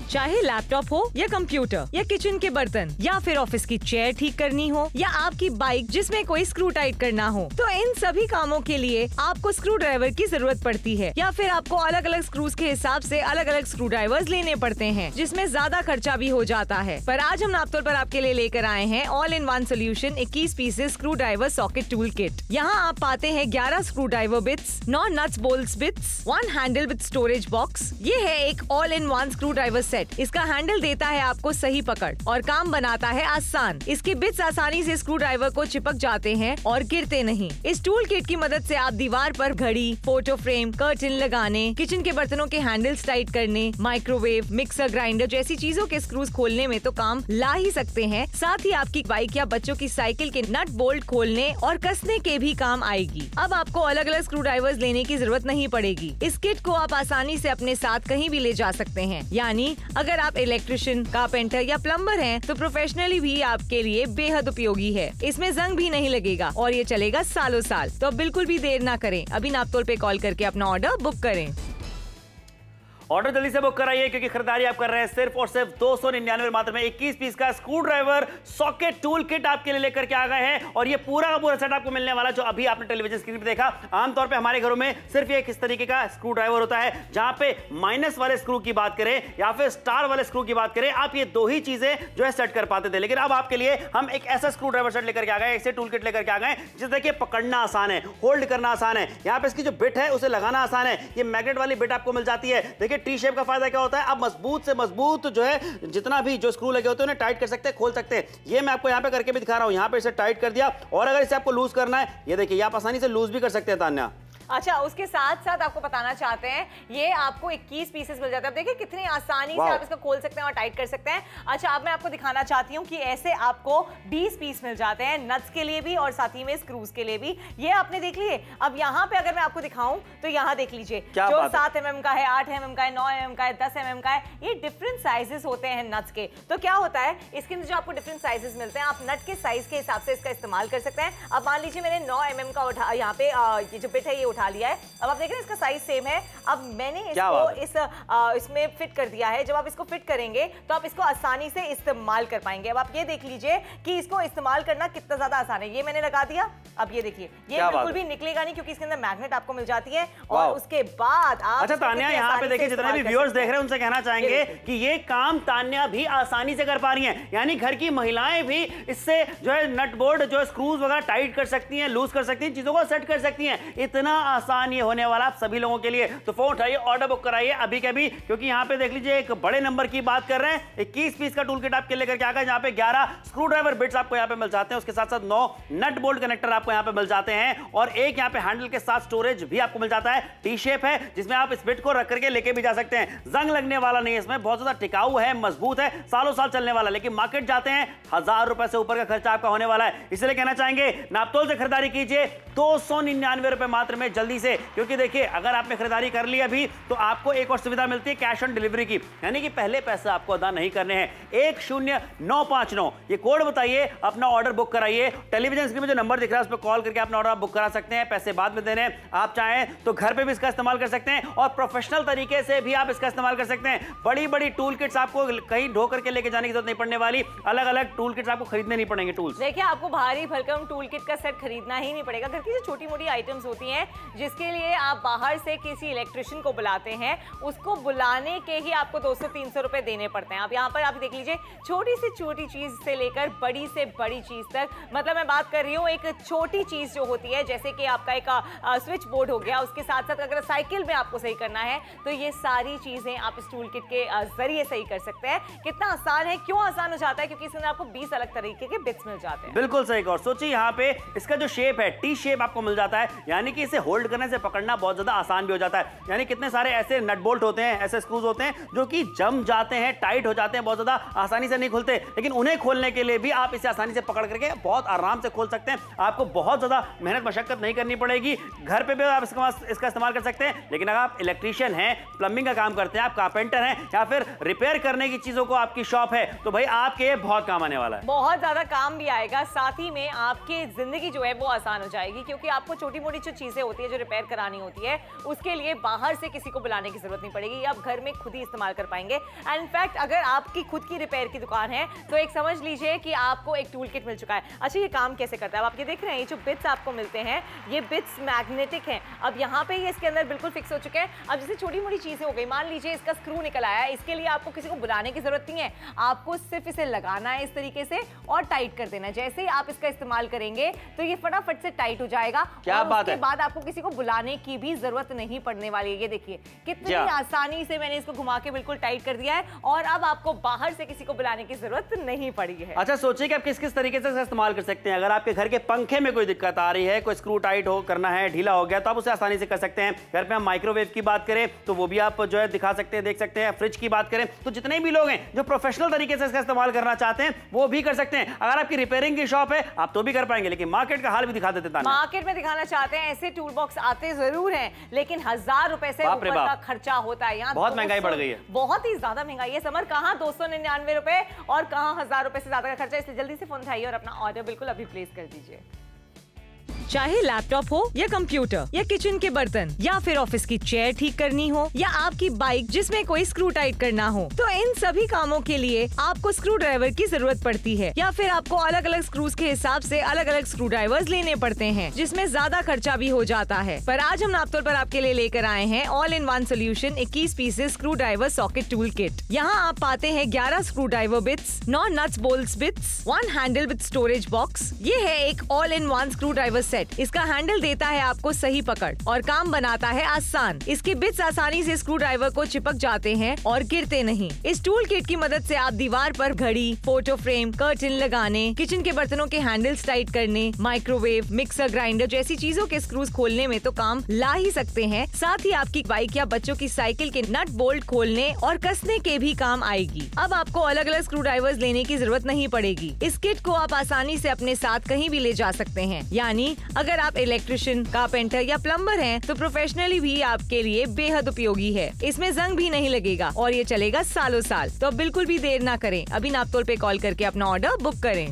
चाहे लैपटॉप हो या कंप्यूटर या किचन के बर्तन या फिर ऑफिस की चेयर ठीक करनी हो या आपकी बाइक जिसमें कोई स्क्रू टाइट करना हो, तो इन सभी कामों के लिए आपको स्क्रू ड्राइवर की जरूरत पड़ती है, या फिर आपको अलग अलग स्क्रूज के हिसाब से अलग अलग स्क्रू ड्राइवर्स लेने पड़ते हैं, जिसमें ज्यादा खर्चा भी हो जाता है। पर आज हम नापतोल पर आपके लिए लेकर आए हैं all in one solution 21 pieces screw driver socket tool kit. यहाँ आप पाते हैं 11 screw driver bits, 9 nuts bolts bits, 1 handle with storage box. ये है एक all in one screw driver set. इसका हैंडल देता है आपको सही पकड़ और काम बनाता है आसान। इसके बिट्स आसानी से स्क्रू ड्राइवर को चिपक जाते हैं और गिरते नहीं। इस टूल किट की मदद से आप दीवार पर घड़ी, फोटो फ्रेम, कर्टन लगाने, किचन के बर्तनों के हैंडल्स टाइट करने, माइक्रोवेव, मिक्सर ग्राइंडर जैसी चीजों के स्क्रूज खोलने में तो काम ला ही सकते हैं। साथ ही आपकी बाइक या बच्चों की साइकिल के नट बोल्ट खोलने और कसने के भी काम आएगी। अब आपको अलग अलग स्क्रू ड्राइवर्स लेने की जरूरत नहीं पड़ेगी। इस किट को आप आसानी से अपने साथ कहीं भी ले जा सकते हैं। यानी अगर आप इलेक्ट्रिशियन, कारपेंटर या प्लम्बर हैं, तो प्रोफेशनली भी आपके लिए बेहद उपयोगी है। इसमें जंग भी नहीं लगेगा और ये चलेगा सालों साल। तो अब बिल्कुल भी देर ना करें, अभी नापतोल पे कॉल करके अपना ऑर्डर बुक करें। ऑर्डर जल्दी से बुक कराइए, क्योंकि खरीदारी आप कर रहे हैं सिर्फ और सिर्फ 299 मात्र में 21 पीस का screw driver socket tool kit आपके लिए लेकर के आ गए हैं। और ये पूरा का पूरा सेट आपको मिलने वाला, जो अभी आपने टेलीविजन स्क्रीन पे देखा। आमतौर पे हमारे घरों में सिर्फ ये किस तरीके का स्क्रू ड्राइवर होता है, जहां पे माइनस वाले स्क्रू की बात करें या फिर स्टार वाले स्क्रू की बात करें, आप ये दो ही चीजें जो है सेट कर पाते थे। लेकिन अब आपके लिए हम एक ऐसा स्क्रू ड्राइवर सेट लेकर के आ गए, ऐसे टूल किट लेकर के आ गए जिसे देखिए पकड़ना आसान है, होल्ड करना आसान है। यहाँ पे इसकी जो बिट है उसे लगाना आसान है। ये मैग्नेट वाली बिट आपको मिल जाती है। देखिए देखिए टी शेप का फायदा क्या होता है, आप मजबूत से मजबूत जो है जितना भी जो स्क्रू लगे होते हैं उन्हें टाइट कर सकते हैं, खोल सकते हैं। ये मैं आपको यहाँ पे करके भी दिखा रहा हूँ, यहाँ पे इसे टाइट कर दिया और अगर इसे आपको लूज करना है, ये देखिए आप आसानी से लूज भी कर सकते हैं तान्या। अच्छा, उसके साथ साथ आपको बताना चाहते हैं ये आपको 21 पीसेस मिल जाते हैं। अब देखिए कितनी आसानी से आप इसको खोल सकते हैं और टाइट कर सकते हैं। अच्छा, अब मैं आपको दिखाना चाहती हूँ कि ऐसे आपको 20 पीस मिल जाते हैं नट्स के लिए भी और साथ ही में स्क्रूज के लिए भी। ये आपने देख लिए। अब यहाँ पे अगर मैं आपको दिखाऊं तो यहाँ देख लीजिए, जो 7 mm का है, 8 mm का है, 9 mm का है, 10 mm का है, ये डिफरेंट साइजेस होते हैं नट्स के। तो क्या होता है इसके अंदर जो आपको डिफरेंट साइजेस मिलते हैं, आप नट के साइज के हिसाब से इसका इस्तेमाल कर सकते हैं। अब मान लीजिए मैंने 9 mm का यहाँ पे ये जो बिट है ये उठा लिया है। अब आप देख रहे हैं इसका साइज सेम है। अब मैंने इसको इसमें फिट कर दिया है। जब आप इसको फिट करेंगे तो आप इसको आसानी से इस्तेमाल कर पाएंगे। अब आप ये देख लीजिए कि इसको इस्तेमाल करना कितना ज्यादा आसान है। ये मैंने लगा दिया। अब ये देखिए ये बिल्कुल भी निकलेगा नहीं क्योंकि इसके अंदर मैग्नेट आपको मिल जाती है और उसके बाद आप अच्छा तान्या यहाँ पे देखिए जितने भी व्यूअर्स देख रहे हैं उनसे कहना चाहेंगे कि ये काम तान्या भी आसानी से कर पा रही हैं, यानी घर की महिलाएं भी इससे जो है नट बोल्ट जो स्क्रूज वगैरह टाइट कर सकती हैं, लूज कर सकती हैं, चीजों को सेट कर सकती हैं। इतना आसान ये होने वाला आप सभी लोगों के लिए। तो फोन उठाइए, ऑर्डर बुक कराइए अभी के अभी, क्योंकि यहाँ पे देख लीजिए एक बड़े नंबर की बात कर रहे हैं। 21 पीस का टूल किट आपके लेकर के आ गए, जहाँ पे 11 स्क्रू ड्राइवर बिट्स आपको यहाँ पे मिल जाते हैं, उसके साथ साथ 9 नट बोल्ट कनेक्टर आपको यहाँ पे मिल जाते हैं और एक यहाँ पे हैंडल के साथ स्टोरेज भी आपको मिल जाता है। टी शेप है जिसमें आप इस बिट को रख करके लेके भी जा सकते हैं। जंग लगने वाला नहीं है, इसमें बहुत ज्यादा टिकाऊ है, मजबूत है, सालों साल चलने वाला। लेकिन मार्केट जाते हैं 1000 रुपए से ऊपर का खर्चा आपका होने वाला है, इसलिए कहना चाहेंगे नापतोल से खरीदारी कीजिए 299 रुपए मात्र में जल्दी से। क्योंकि देखिए अगर आपने खरीदारी कर ली अभी तो आपको एक और सुविधा मिलती है कैश ऑन डिलीवरी की, यानी कि पहले पैसे आपको अदा नहीं करने हैं। 10959 ये कोड बताइए, अपना ऑर्डर बुक कराइए। टेलीविजन स्क्रीन में जो नंबर दिख रहा है उस पर कॉल करके अपना ऑर्डर बुक करा सकते हैं, पैसे बाद में देने हैं। आप चाहें तो घर पे भी इसका इस्तेमाल कर सकते हैं और प्रोफेशनल तरीके से भी आप इसका इस्तेमाल कर सकते हैं। बड़ी बड़ी टूल किट्स आपको कहीं ढो करके लेके जाने की जरूरत नहीं पड़ने वाली, अलग अलग टूल किट्स आपको खरीदने नहीं पड़ेंगे। टूल्स देखिए आपको भारी भरकम टूल किट का सेट खरीदना ही नहीं पड़ेगा। घर की जो छोटी मोटी आइटम्स होती हैं जिसके लिए आप बाहर से किसी इलेक्ट्रिशियन को बुलाते हैं, उसको बुलाने के ही आपको 200-300 रुपए देने पड़ते हैं। अब यहाँ पर आप देख लीजिए छोटी से छोटी चीज से लेकर बड़ी से बड़ी चीज तक, मतलब मैं बात कर रही हूँ एक छोटी चीज जो होती है जैसे कि आपका एक स्विच बोर्ड हो गया, उसके साथ साथ अगर साइकिल में आपको सही करना है तो ये सारी चीजें आप इस टूल किट के जरिए सही कर सकते हैं। कितना आसान है, क्यों आसान हो जाता है? क्योंकि इसमें आपको 20 अलग तरीके के बिट्स मिल जाते हैं। बिल्कुल सही और सोचिए यहाँ पे इसका जो शेप है टी शेप आपको मिल जाता है, यानी कि इसे होल्ड करने से पकड़ना बहुत ज्यादा आसान भी हो जाता है। यानी कितने सारे ऐसे नट बोल्ट होते हैं, ऐसे स्क्रूज होते हैं जो कि जम जाते हैं, टाइट हो जाते हैं, बहुत ज्यादा आसानी से नहीं खुलते, लेकिन उन्हें खोलने के लिए भी आप इसे आसानी से पकड़ करके बहुत आराम से खोल सकते हैं। आपको बहुत ज्यादा मेहनत मशक्कत नहीं करनी पड़ेगी, घर पे भी आप इसका इस्तेमाल कर सकते हैं। लेकिन अगर आप इलेक्ट्रीशियन हैं, प्लम्बिंग का काम करते हैं, आप कारपेंटर हैं या फिर रिपेयर करने की चीजों को आपकी शॉप है, तो भाई आपके बहुत काम आने वाला है, बहुत ज्यादा काम भी आएगा, साथ ही में आपकी जिंदगी जो है वो आसान हो जाएगी। क्योंकि आपको छोटी मोटी जो चीजें होती है जो रिपेयर करानी होती है उसके लिए बाहर से किसी को बुलाने की जरूरत नहीं पड़ेगी, आप घर में खुद ही इस्तेमाल कर पाएंगे। एंड इनफैक्ट अगर आपकी खुद की रिपेयर की दुकान है तो एक समझ लीजिए कि आपको एक टूल किट मिल चुका है। अच्छा, ये काम कैसे करता है? आप ये देख रहे हैं, ये जो बिट्स आपको मिलते हैं ये बिट्स मैग्नेटिक हैं। अब यहाँ पे ये इसके अंदर बिल्कुल फिक्स हो चुके हैं। अब जैसे छोटी मोटी चीजें हो गई, मान लीजिए इसका स्क्रू निकल आया, इसके लिए आपको किसी को बुलाने की जरूरत नहीं है, आपको सिर्फ इसे लगाना है इस तरीके से और टाइट कर देना है। जैसे ही आप इसका इस्तेमाल करेंगे तो ये फटाफट से टाइट हो जाएगा। क्या बात है? उसके बाद आपको किसी को बुलाने की भी जरूरत नहीं पड़ने वाली है। ये देखिए कितनी आसानी से मैंने इसको घुमा के बिल्कुल टाइट कर दिया है और अब आपको बाहर से किसी को बुलाने की जरूरत नहीं पड़ी है। अच्छा, सोचिए कि आप किस किस तरीके से इसका इस्तेमाल कर सकते हैं। अगर आपके घर के पंखे में कोई दिक्कत आ रही है, कोई स्क्रू टाइट हो करना है, ढीला हो गया, तो आप उसे आसानी से कर सकते हैं। घर पे हम माइक्रोवेव की बात करें तो वो भी आप जो है दिखा सकते हैं, देख सकते हैं। फ्रिज की बात करें तो जितने भी लोग हैं जो प्रोफेशनल तरीके से इसका इस्तेमाल करना चाहते हैं वो भी कर सकते हैं। अगर आपकी रिपेयरिंग की शॉप है आप तो भी कर पाएंगे, लेकिन मार्केट का हाल भी दिखा देते हैं। मार्केट में दिखाना चाहते हैं, ऐसे टूल बॉक्स आते जरूर हैं लेकिन 1000 रुपए से ऊपर का खर्चा होता है। यहाँ बहुत महंगाई बढ़ गई है, बहुत ही ज्यादा महंगाई है। समर कहाँ 299 रुपए और कहाँ 1000 रुपए से ज्यादा का खर्चा। इसलिए जल्दी से फोन उठाइए और अपना ऑर्डर बिल्कुल अभी प्लेस कर दीजिए। चाहे लैपटॉप हो या कंप्यूटर या किचन के बर्तन या फिर ऑफिस की चेयर ठीक करनी हो या आपकी बाइक जिसमें कोई स्क्रू टाइट करना हो, तो इन सभी कामों के लिए आपको स्क्रू ड्राइवर की जरूरत पड़ती है या फिर आपको अलग अलग स्क्रूज के हिसाब से अलग अलग स्क्रू ड्राइवर्स लेने पड़ते हैं, जिसमें ज्यादा खर्चा भी हो जाता है। पर आज हम नापतोल पर आपके लिए लेकर आए हैं all in one solution 21 pieces screw driver socket tool kit. यहाँ आप पाते हैं 11 screw driver bits, 9 nuts bolts bits, 1 handle with storage box. ये है एक all in one screw driver set. इसका हैंडल देता है आपको सही पकड़ और काम बनाता है आसान। इसके बिट्स आसानी से स्क्रू ड्राइवर को चिपक जाते हैं और गिरते नहीं। इस टूल किट की मदद से आप दीवार पर घड़ी, फोटो फ्रेम, कर्टन लगाने, किचन के बर्तनों के हैंडल्स टाइट करने, माइक्रोवेव, मिक्सर ग्राइंडर जैसी चीजों के स्क्रूज खोलने में तो काम ला ही सकते हैं। साथ ही आपकी बाइक या बच्चों की साइकिल के नट बोल्ट खोलने और कसने के भी काम आएगी। अब आपको अलग अलग स्क्रू ड्राइवर्स लेने की जरूरत नहीं पड़ेगी। इस किट को आप आसानी से अपने साथ कहीं भी ले जा सकते हैं। यानी अगर आप इलेक्ट्रिशियन, कारपेंटर या प्लम्बर हैं तो प्रोफेशनली भी आपके लिए बेहद उपयोगी है। इसमें जंग भी नहीं लगेगा और ये चलेगा सालों साल। तो अब बिल्कुल भी देर ना करें, अभी नापतोल पे कॉल करके अपना ऑर्डर बुक करें।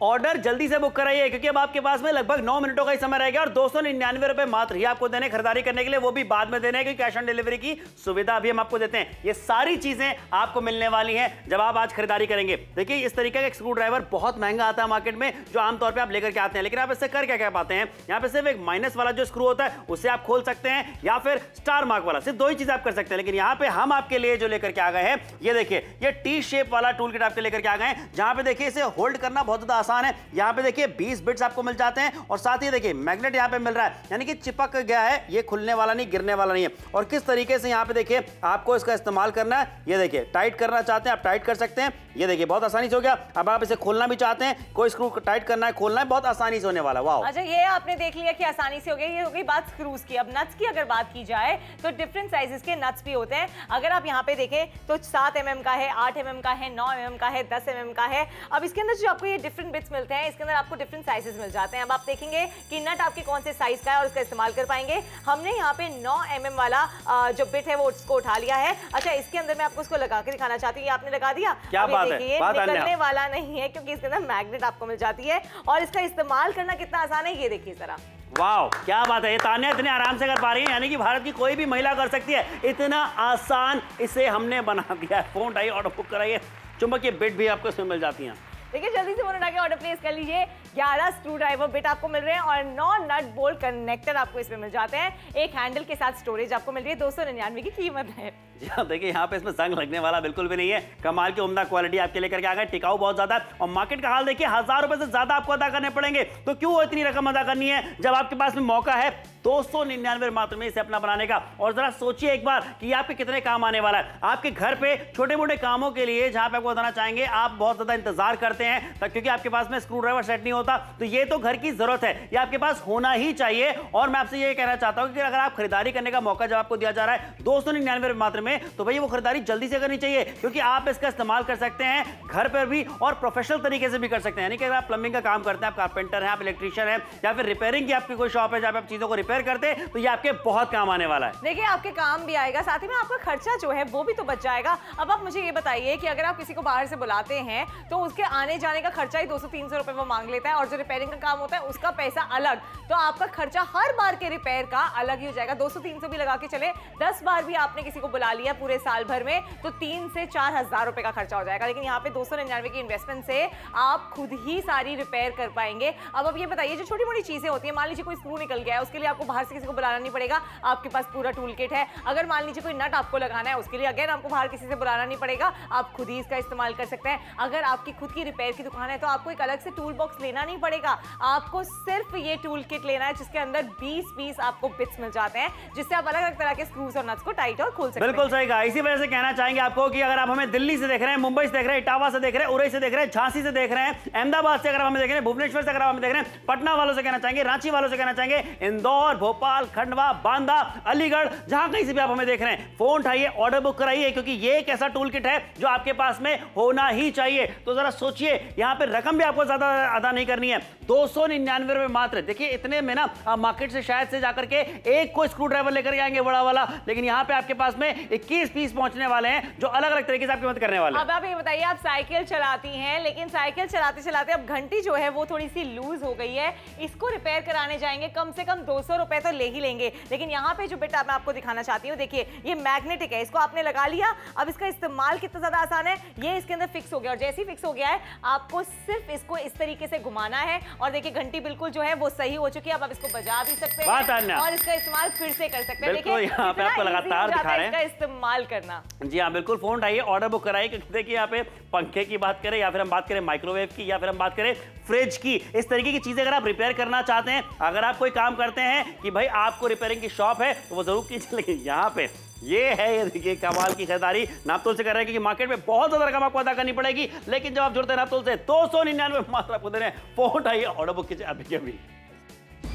ऑर्डर जल्दी से बुक कराइए क्योंकि अब आपके पास में लगभग 9 मिनटों का ही समय रहेगा और 299 रुपए मात्र ही आपको देने खरीदारी करने के लिए, वो भी बाद में देने क्योंकि कैश ऑन डिलीवरी की सुविधा भी हम आपको देते हैं। ये सारी चीजें आपको मिलने वाली हैं जब आप आज खरीदारी करेंगे। देखिए इस तरीके का एक स्क्रू ड्राइवर बहुत महंगा आता है मार्केट में, जो आमतौर पर आप लेकर के आते हैं, लेकिन आप इससे कर क्या पाते हैं। यहाँ पे सिर्फ एक माइनस वाला जो स्क्रू होता है उससे आप खोल सकते हैं या फिर स्टार मार्क वाला, सिर्फ 2 ही चीज आप कर सकते हैं। लेकिन यहाँ पे हम आपके लिए जो लेकर के आ गए हैं, ये देखिए ये टी शेप वाला टूल किट आपके लेकर के आ गए हैं, जहां पे देखिए इसे होल्ड करना बहुत ज्यादा आसान है। यहाँ पे देखिए 20 बिट्स आपको मिल जाते हैं और साथ ही देखिए मैग्नेट यहाँ पे मिल रहा है, यानी कि चिपक गया है, ये खुलने वाला नहीं, गिरने वाला नहीं है। और किस तरीके से यहाँ पे देखिए आपको इसका इस्तेमाल करना है, ये देखिए टाइट करना चाहते हैं आप टाइट कर सकते हैं, ये देखिए बहुत आसानी से हो गया। अब आप इसे खोलना भी चाहते हैं, कोई स्क्रू टाइट करना है, खोलना है, बहुत आसानी से होने वाला। वाह, अच्छा ये आपने देख लिया कि आसानी से हो गया। ये हो गई बात स्क्रूज की। अब नट्स की अगर बात की जाए तो डिफरेंट साइजेस के नट्स भी होते हैं। अगर आप यहाँ पे देखें तो 7 mm का है, 8 mm का है, 9 mm का है, 10 mm का है। अब इसके अंदर जो आपको ये डिफरेंट बिट्स मिलते हैं, इसके अंदर आपको डिफरेंट साइजेस मिल जाते हैं। अब आप देखेंगे कि नट आपके कौन से साइज का है और उसका इस्तेमाल कर पाएंगे। हमने यहाँ पे 9 mm वाला जो बिट है वो उसको उठा लिया है। अच्छा इसके अंदर मैं आपको उसको लगा के दिखाना चाहती हूँ, आपने लगा दिया। क्या बात है, निकलने वाला नहीं है क्योंकि इसके अंदर मैग्नेट आपको मिल जाती है और इसका इस्तेमाल करना कितना आसान है ये देखिए जरा। वाह क्या बात है, ये तान्या इतने आराम से कर पा रही है, यानी कि भारत की कोई भी महिला कर सकती है, इतना आसान इसे हमने बना दिया है। फोन उठाइए, ऑर्डर बुक कराइए, चुंबकीय बिट भी आपको इसमें मिल जाती हैं। देखिए जल्दी से फोन उठा के ऑर्डर प्लेस कर लीजिए। 11 स्क्रू ड्राइवर बिट आपको मिल रहे हैं और 9 नट बोल्ट कनेक्टर आपको इसमें मिल जाते हैं। एक हैंडल के साथ स्टोरेज आपको मिल रही है। 299 की कीमत है। देखिए यहाँ पे इसमें जंग लगने वाला बिल्कुल भी नहीं है, कमाल की उम्दा क्वालिटी आपके लेकर के आ गए, टिकाऊ बहुत ज्यादा है और मार्केट का हाल देखिए 1000 रुपए से ज्यादा आपको अदा करने पड़ेंगे। तो क्यों इतनी रकम अदा करनी है जब आपके पास में मौका है 299 मात्र में इसे अपना बनाने का। और जरा सोचिए एक बार कि आपके कितने काम आने वाला है। आपके घर पे छोटे मोटे कामों के लिए जहां पे आपको बताना चाहेंगे, आप बहुत ज्यादा इंतजार करते हैं क्योंकि आपके पास में स्क्रू ड्राइवर सेट नहीं होता, तो ये तो घर की जरूरत है, ये आपके पास होना ही चाहिए। और मैं आपसे ये कहना चाहता हूं कि अगर आप खरीदारी करने का मौका जब आपको दिया जा रहा है 299 मात्र में, तो भाई वो खरीदारी जल्दी से करनी चाहिए क्योंकि आप इसका इस्तेमाल कर सकते हैं घर पर भी और प्रोफेशनल तरीके से भी कर सकते हैं। यानी कि अगर आप प्लम्बिंग का काम करते हैं, आप कारपेंटर हैं, आप इलेक्ट्रिशियन हैं या फिर रिपेयरिंग की आपकी कोई शॉप है जहां पे आप चीजों को रिपेयर करते हैं, तो ये आपके बहुत काम आने वाला है। देखिए आपके काम भी आएगा, साथ ही में आपका खर्चा जो है वो भी तो बच जाएगा। अब आप मुझे ये बताइए कि अगर आप किसी को बाहर से बुलाते हैं तो उसके आने जाने का खर्चा ही 200-300 रुपए वो मांग लेता है और जो रिपेयरिंग का काम होता है उसका पैसा अलग, तो आपका खर्चा हर बार के रिपेयर का अलग ही हो जाएगा। 200-300 भी लगा के चले, 10 बार भी आपने किसी को बुला लिया पूरे साल भर में तो 3 से 4 हजार रुपए का खर्चा हो जाएगा। लेकिन यहाँ पे 299 की इन्वेस्टमेंट से आप खुद ही सारी रिपेयर कर पाएंगे। अब ये बताइए जो छोटी मोटी चीजें होती है, मान लीजिए कोई स्क्रू निकल गया है, उसके लिए आपको बाहर से किसी को बुलाना नहीं पड़ेगा, आपके पास पूरा टूल किट है। अगर मान लीजिए कोई नट आपको लगाना है, उसके लिए अगेन आपको बाहर किसी से बुलाना नहीं पड़ेगा, आप खुद ही इसका इस्तेमाल कर सकते हैं। अगर आपकी खुद की रिपेयर की दुकान है तो आपको एक अलग से टूल बॉक्स लेना नहीं पड़ेगा, आपको सिर्फ ये टूल किट लेना है जिसके अंदर 20 पीस आपको बिट्स मिल जाते हैं, जिससे आप अलग अलग तरह के स्क्रूज और नट्स को टाइट और खोल सकते हैं। बिल्कुल सही कहा। इसी वजह से कहना चाहेंगे आपको कि अगर आप हमें दिल्ली से देख रहे हैं, मुंबई से देख रहे हैं, इटावा से देख रहे हैं, उरई से देख रहे हैं, झांसी से देख रहे हैं, अहमदाबाद से अगर हमें देख रहे हैं, भुवनेश्वर से अगर हमें देख रहे हैं, पटना वालों से कहना चाहेंगे, रांची वालों से कहना चाहेंगे, इंदौर, भोपाल, खंडवा, बांदा, अलीगढ़, जहां कहीं से भी आप हमें देख रहे हैं, फोन उठाइए, ऑर्डर बुक कराइए क्योंकि ये एक ऐसा टूल किट है जो आपके पास में होना ही चाहिए। तो जरा सोचिए, यहां पे रकम भी आपको ज्यादा अदा नहीं करनी है, 299 रुपए मात्र। देखिए इतने में ना आप मार्केट से शायद से जाकर के एक कोई स्क्रू ड्राइवर लेकर आएंगे बड़ा वाला, लेकिन यहाँ पे आपके पास में 21 पीस पहुंचने वाले हैं जो अलग अलग तरीके से आपकी मदद करने वाले हैं। अब आप ये बताइए, आप साइकिल चलाती हैं लेकिन साइकिल चलाते चलाते अब घंटी जो है वो थोड़ी सी लूज हो गई है, इसको रिपेयर कराने जाएंगे कम से कम 200 रुपए तो ले ही लेंगे। लेकिन यहाँ पे जो बिट मैं आपको दिखाना चाहती हूँ, देखिए ये मैग्नेटिक है, इसको आपने लगा लिया। अब इसका इस्तेमाल कितना ज्यादा आसान है, ये इसके अंदर फिक्स हो गया और जैसे ही फिक्स हो गया है आपको सिर्फ इसको इस तरीके से घुमाना है और देखिए घंटी बिल्कुल जो है वो सही हो चुकी है। अब आप इसको बजा भी सकते हैं और इसका इस्तेमाल फिर से कर सकते हैं। देखिए यहाँ पे आपको लगातार दिखा रहे हैं इसका इस्तेमाल करना। जी हाँ बिल्कुल, फोन उठाइए, ऑर्डर बुक कराइए, क्योंकि देखिए यहाँ पे पंखे की बात करें या फिर हम बात करें माइक्रोवेव की या फिर हम बात करें फ्रिज की, इस तरीके की चीजें अगर आप रिपेयर करना चाहते हैं, अगर आप कोई काम करते हैं कि भाई आपको रिपेयरिंग की शॉप है तो वो जरूर कीजिए। लेकिन यहाँ पे ये है, ये देखिए कमाल की खरीदारी नापतोल से कर रहे हैं, क्योंकि मार्केट में बहुत ज्यादा रकम आपको अदा करनी पड़ेगी, लेकिन जब आप जुड़ते हैं नापतोल से 299 मात्र आपको दे रहे हैं। फोन उठाइए, ऑर्डर बुक कीजिए अभी के अभी।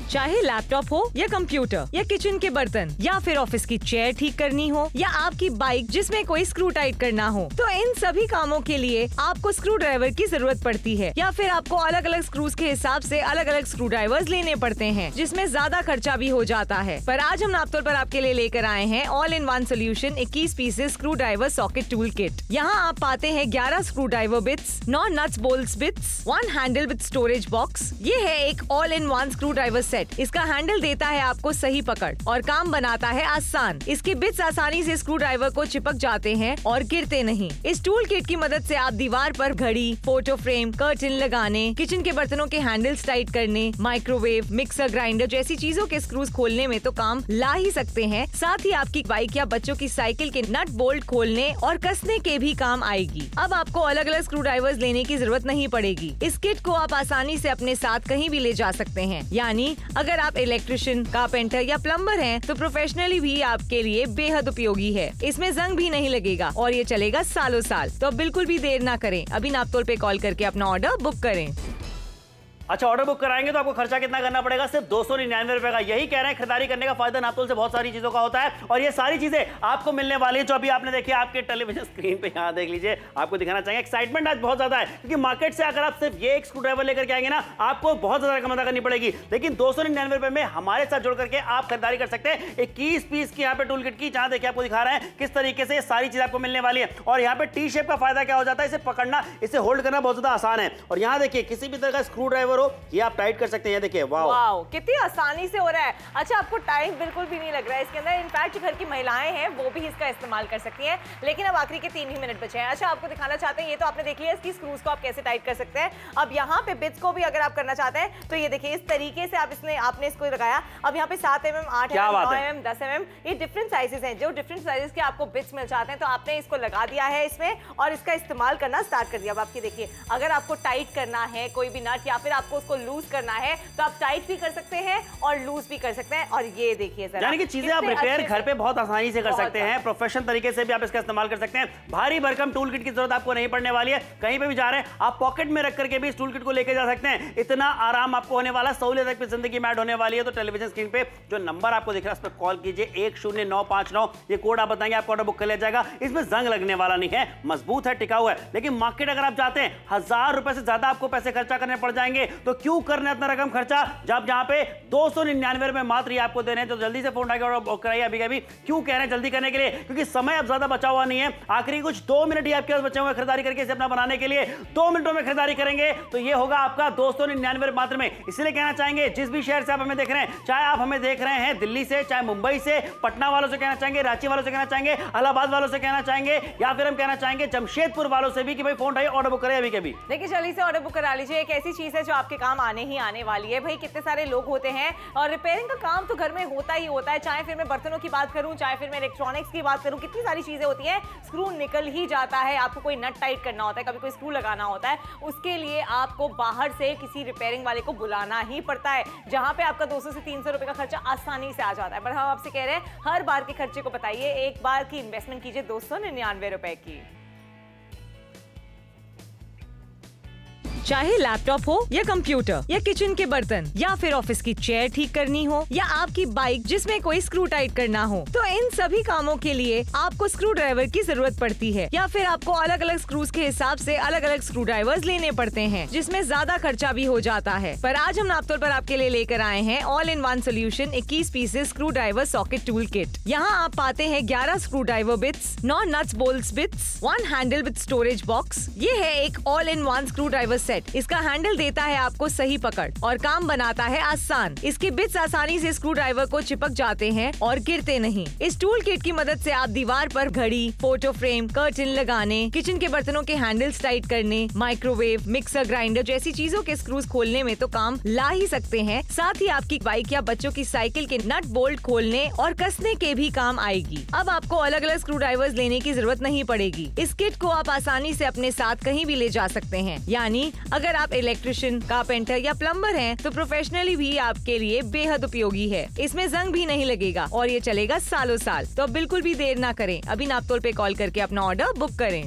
चाहे लैपटॉप हो या कंप्यूटर या किचन के बर्तन या फिर ऑफिस की चेयर ठीक करनी हो या आपकी बाइक जिसमें कोई स्क्रू टाइट करना हो, तो इन सभी कामों के लिए आपको स्क्रू ड्राइवर की जरूरत पड़ती है या फिर आपको अलग अलग स्क्रूज के हिसाब से अलग अलग स्क्रू ड्राइवर्स लेने पड़ते हैं, जिसमें ज्यादा खर्चा भी हो जाता है। पर आज हम नापतोल पर आपके लिए लेकर आए हैं all in one solution 21 pieces screw driver socket tool kit. यहाँ आप पाते हैं 11 screw driver bits, 9 nuts bolts bits, 1 handle with storage box. ये है एक all in one screw driver set. इसका हैंडल देता है आपको सही पकड़ और काम बनाता है आसान। इसके बिट्स आसानी से स्क्रू ड्राइवर को चिपक जाते हैं और गिरते नहीं। इस टूल किट की मदद से आप दीवार पर घड़ी, फोटो फ्रेम, कर्टन लगाने, किचन के बर्तनों के हैंडल्स टाइट करने, माइक्रोवेव, मिक्सर ग्राइंडर जैसी चीजों के स्क्रूज खोलने में तो काम ला ही सकते हैं। साथ ही आपकी बाइक या बच्चों की साइकिल के नट बोल्ट खोलने और कसने के भी काम आएगी। अब आपको अलग अलग स्क्रू ड्राइवर्स लेने की जरूरत नहीं पड़ेगी। इस किट को आप आसानी से अपने साथ कहीं भी ले जा सकते हैं। यानी अगर आप इलेक्ट्रिशियन, कारपेंटर या प्लम्बर हैं तो प्रोफेशनली भी आपके लिए बेहद उपयोगी है। इसमें जंग भी नहीं लगेगा और ये चलेगा सालों साल। तो बिल्कुल भी देर ना करें, अभी नापतोल पे कॉल करके अपना ऑर्डर बुक करें। अच्छा, ऑर्डर बुक कराएंगे तो आपको खर्चा कितना करना पड़ेगा? सिर्फ 299 रुपए का। यही कह रहे हैं, खरीदारी करने का फायदा नापतोल से बहुत सारी चीजों का होता है और ये सारी चीजें आपको मिलने वाली है जो अभी आपने देखी आपके टेलीविजन स्क्रीन पे। यहाँ देख लीजिए, आपको दिखाना चाहेंगे। एक्साइटमेंट आज बहुत ज्यादा है क्योंकि मार्केट से अगर आप सिर्फ ये एक स्क्रू ड्राइवर लेकर के आएंगे ना, आपको बहुत ज्यादा रकम अदा करनी पड़ेगी, लेकिन 299 रुपए में हमारे साथ जुड़ करके आप खरीदारी कर सकते हैं 21 पीस की यहाँ पे टूल किट की। जहां देखिए आपको दिखा रहे हैं किस तरीके से ये सारी चीज आपको मिलने वाली है। और यहाँ पे टी शेप का फायदा क्या हो जाता है, इसे पकड़ना, इसे होल्ड करना बहुत ज्यादा आसान है। और यहाँ देखिए किसी भी तरह का स्क्रू ड्राइवर हो, ये आप टाइट कर सकते हैं। देखिए वाओ कितनी आसानी से हो रहा है। अच्छा, आपको टाइम बिल्कुल भी नहीं लग रहा है इसके अंदर। इनफैक्ट जो घर की महिलाएं हैं वो भी इसका इस्तेमाल कर सकती हैं। लेकिन अब आखिरी के 3 ही मिनट बचे हैं। अच्छा, आपको दिखाना चाहते हैं, ये तो आपने देख लिया इसकी स्क्रूज को आप कैसे टाइट कर सकते हैं। अब यहाँ पे बिट्स को भी अगर आप करना चाहते हैं तो ये देखिए इस तरीके से आपने इसको लगाया। अब यहाँ पे 7 mm, 8 mm, 9 mm, 10 mm, ये डिफरेंट साइजेस हैं। जो डिफरेंट साइजेस के आपको बिट्स मिल जाते हैं तो आपने इसको लगा दिया है इसमें और इसका इस्तेमाल करना स्टार्ट कर दिया। अब आपकी देखिए, अगर आपको टाइट करना है कोई भी नट या फिर आपको उसको लूज करना है तो आप टाइट भी कर सकते हैं और लूज भी कर सकते हैं। और ये देखिए जरा, यानी कि चीजें आप रिपेयर घर पे बहुत आसानी से कर सकते हैं। प्रोफेशनल तरीके से भी आप इसका इस्तेमाल कर सकते हैं। भारी भरकम टूल किट की जरूरत आपको नहीं पड़ने वाली है। कहीं पे भी जा रहे हैं आप पॉकेट में रख करके भी इस टूल किट को लेके जा सकते हैं। इतना आराम आपको होने वाला, सहूलियत आपकी जिंदगी में ऐड होने वाली है। तो टेलीविजन स्क्रीन पे जो नंबर आपको दिख रहा है उस पर कॉल कीजिए, 10959, ये कोड आप बताएंगे, आपको ऑर्डर बुक कर लिया जाएगा। इसमें जंग लगने वाला नहीं है, मजबूत है, टिकाऊ है। लेकिन मार्केट अगर आप जाते हैं 1000 रुपए से ज्यादा आपको पैसे खर्चा करने पड़ जाएंगे। तो क्यों करना इतना रकम खर्चा जब जहां पे 299 रुपए मात्र ये आपको दे रहे हैं। तो जल्दी से फोन उठाकर ऑर्डर बुक कराइए अभी अभी। क्यों कह रहे हैं जल्दी करने के लिए? क्योंकि समय अब ज्यादा बचा हुआ नहीं है। आखिरी कुछ 2 मिनट ही आपके पास बचे हुए खरीदारी करके इसे अपना बनाने के लिए। 2 मिनटों में खरीदारी करेंगे तो ये होगा आपका 299 मात्र में। इसलिए कहना चाहेंगे जिस भी शहर से आप हमें देख रहे हैं, चाहे आप हमें देख रहे हैं दिल्ली से, चाहे मुंबई से, पटना वालों से कहना चाहेंगे, रांची वालों से कहना चाहेंगे, इलाहाबाद वालों से कहना चाहेंगे, या फिर हम कहना चाहेंगे जमशेदपुर वालों से भी कि भाई फोन उठाइए, ऑर्डर बुक करें अभी कभी। देखिए जल्दी से ऑर्डर बुक करा लीजिए। एक ऐसी चीज है जो आपके काम आने ही आने वाली है। भाई कितने सारे लोग होते हैं और रिपेयरिंग का काम तो घर में होता ही होता है। चाहे फिर मैं बर्तनों की बात करूं, चाहे फिर मैं इलेक्ट्रॉनिक्स की बात करूं, कितनी सारी चीजें होती हैं। स्क्रू निकल ही जाता है, आपको कोई नट टाइट करना होता है, कभी कोई स्क्रू लगाना होता है, उसके लिए आपको बाहर से किसी रिपेयरिंग वाले को बुलाना ही पड़ता है, जहां पे आपका 200 से 300 रुपए का खर्चा आसानी से आ जाता है। पर हम आपसे कह रहे हैं हर बार के खर्चे को बताइए, एक बार की इन्वेस्टमेंट कीजिए 299 रुपए की। चाहे लैपटॉप हो या कंप्यूटर या किचन के बर्तन या फिर ऑफिस की चेयर ठीक करनी हो या आपकी बाइक जिसमें कोई स्क्रू टाइट करना हो, तो इन सभी कामों के लिए आपको स्क्रू ड्राइवर की जरूरत पड़ती है या फिर आपको अलग अलग स्क्रूज के हिसाब से अलग अलग स्क्रू ड्राइवर्स लेने पड़ते हैं, जिसमें ज्यादा खर्चा भी हो जाता है। पर आज हम नापतोल पर आपके लिए लेकर आए हैं all in one solution 21 pieces screw driver socket tool kit. यहाँ आप पाते हैं 11 screw driver bits, 9 nuts bolts bits, 1 handle with storage box. ये है एक all in one screw driver set. Set. इसका हैंडल देता है आपको सही पकड़ और काम बनाता है आसान। इसके बिट्स आसानी से स्क्रू ड्राइवर को चिपक जाते हैं और गिरते नहीं। इस टूल किट की मदद से आप दीवार पर घड़ी, फोटो फ्रेम, कर्टन लगाने, किचन के बर्तनों के हैंडल्स टाइट करने, माइक्रोवेव, मिक्सर ग्राइंडर जैसी चीजों के स्क्रूज खोलने में तो काम ला ही सकते हैं। साथ ही आपकी बाइक या बच्चों की साइकिल के नट बोल्ट खोलने और कसने के भी काम आएगी। अब आपको अलग अलग स्क्रू ड्राइवर्स लेने की जरूरत नहीं पड़ेगी। इस किट को आप आसानी से अपने साथ कहीं भी ले जा सकते हैं। यानी अगर आप इलेक्ट्रिशियन, कारपेंटर या प्लम्बर हैं तो प्रोफेशनली भी आपके लिए बेहद उपयोगी है। इसमें जंग भी नहीं लगेगा और ये चलेगा सालों साल। तो अब बिल्कुल भी देर ना करें, अभी नापतोल पे कॉल करके अपना ऑर्डर बुक करें।